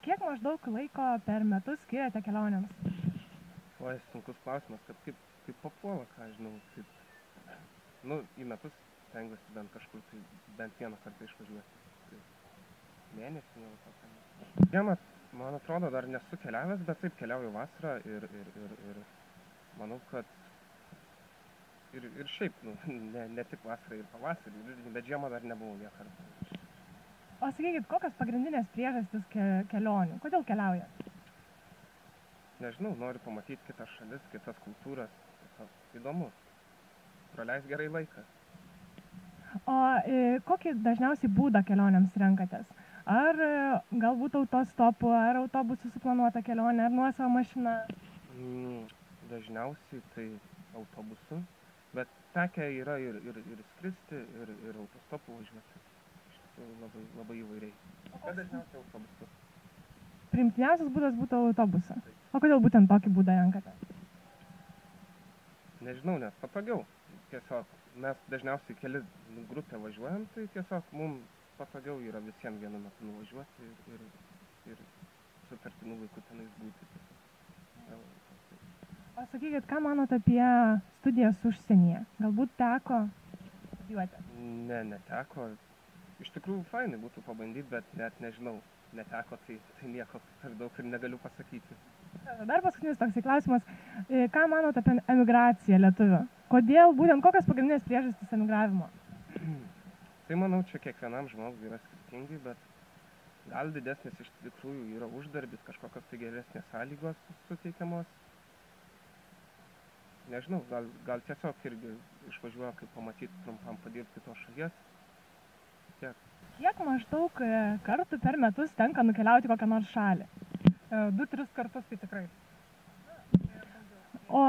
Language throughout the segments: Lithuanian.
Kiek maždaug laiko per metus skiriate kelionėms? Oi, sunkus klausimas, kad kaip papuola, ką žinau, į metus stengiuosi bent kažkur, tai bent vieną kartą išvažiuoti. Tai mėnesį, jau tokia. Žiemą, man atrodo, dar nesu keliavęs, bet taip keliauju vasarą ir manau, kad ir šiaip, ne tik vasarą ir pavasarį, bet žiemą dar nebuvau niekartą. O sakykit, kokios pagrindinės priežastys kelionių? Kodėl keliaujat? Nežinau, noriu pamatyti kitas šalis, kitas kultūras. Tiesiog įdomu. Praleis gerai laiką. O kokį dažniausiai būdą kelionėms renkatės? Ar galbūt autostopu, ar autobusu suplanuota kelionė, ar nuosava mašina? Dažniausiai tai autobusu, bet tekę yra ir skristi, ir autostopu važiuoti. Labai įvairiai. Bet dažniausiai autobusu. Priimtiniausias būdas būtų autobusu. O kodėl būtent tokį būdą renkate? Nežinau, nes patogiau. Tiesiog mes dažniausiai keli grupė važiuojam, tai tiesiog mums patogiau yra visiems vienu metu nuvažiuoti ir sutartiniu laiku tenais būti. O sakykit, ką manot apie studijas užsienyje? Galbūt teko studijuoti? Ne, neteko. Iš tikrųjų, fainai būtų pabandyti, bet net nežinau, neteko, tai nieko per daug ir negaliu pasakyti. Dar paskutinis toksai klausimas. Ką manot apie emigraciją lietuvių? Kodėl būtent, kokios pagrindinės priežastys emigravimo? Tai manau, čia kiekvienam žmogui yra skirtingai, bet gal didesnis iš tikrųjų yra uždarbis, kažkokios tai geresnės sąlygos suteikiamos. Nežinau, gal tiesiog irgi išvažiuoja, kaip pamatyti trumpam padirbti kitos šalies. Kiek maždaug kartų per metus tenka nukeliauti kokią nors šalį? 2-3 kartus tai tikrai. O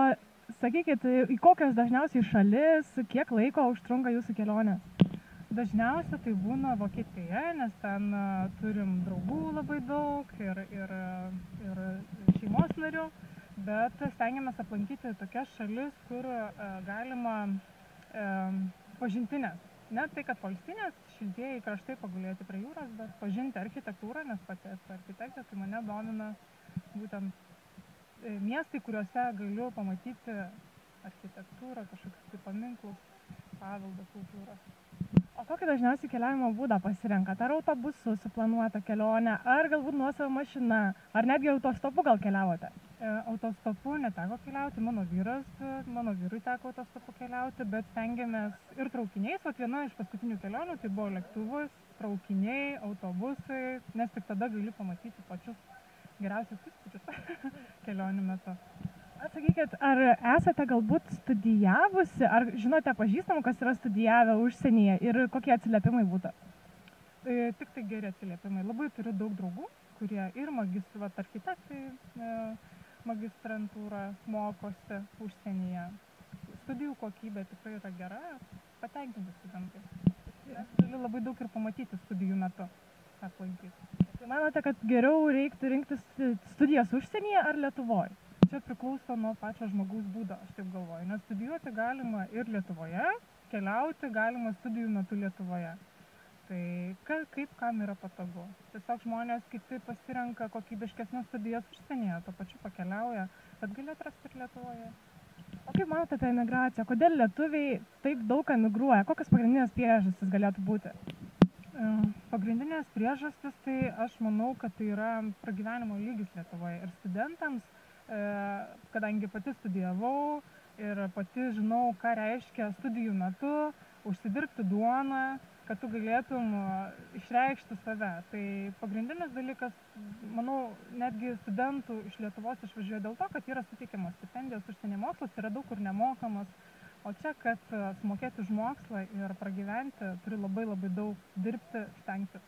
sakykit, į kokias dažniausiai šalis, kiek laiko užtrunka jūsų kelionė? Dažniausia tai būna Vokietija, nes ten turim draugų labai daug ir šeimos narių, bet stengiamės aplankyti tokias šalis, kur galima pažintinės. Ne tai, kad poilsinės, šiltieji kraštai pagulėti prie jūros, bet pažinti architektūrą, nes pati esu architektė, tai mane domina būtent miestai, kuriuose galiu pamatyti architektūrą, kažkokius tai paminklus, paveldą, kultūros. O kokį dažniausiai keliavimo būdą pasirenkat? Ar autobusu suplanuota kelionė, ar galbūt nuosava mašina, ar netgi autostopu gal keliavote? Autostopu neteko keliauti, mano vyrui teko autostopu keliauti, bet stengiamės ir traukiniais, o viena iš paskutinių kelionių tai buvo lėktuvas, traukiniai, autobusai, nes tik tada gali pamatyti pačius geriausius įspūdžius kelionių metu. Atsakykit, ar esate galbūt studijavusi, ar žinote pažįstamų, kas yra studijavę užsienyje ir kokie atsiliepimai būtų? Tik tai geri atsiliepimai. Labai turiu daug draugų, kurie ir architektai magistrantūrą mokosi užsienyje. Studijų kokybė tikrai yra gera, patenkinti studentai. Gali labai daug ir pamatyti studijų metu, aplankyti. Tai manote, kad geriau reiktų rinktis studijas užsienyje ar Lietuvoje? Čia priklauso nuo pačio žmogaus būdo, aš taip galvoju. Nes studijuoti galima ir Lietuvoje, keliauti galima studijų metu Lietuvoje. Tai kaip kam yra patogu. Tiesiog žmonės kiti pasirenka kokybiškesnės studijas užsienyje, to pačiu pakeliauja, bet gali atrasti ir Lietuvoje. O kaip manote apie emigraciją? Kodėl lietuviai taip daug emigruoja? Kokios pagrindinės priežastys galėtų būti? Pagrindinės priežastys, tai aš manau, kad tai yra pragyvenimo lygis Lietuvoje. Ir studentams, kadangi pati studijavau ir pati žinau, ką reiškia studijų metu užsidirbti duoną, kad tu galėtum išreikšti save. Tai pagrindinis dalykas, manau, netgi studentų iš Lietuvos išvažiuoja dėl to, kad yra suteikiamas stipendijos užsienio mokslas, yra daug kur nemokamas. O čia, kad sumokėti už mokslą ir pragyventi, turi labai daug dirbti, stengtis.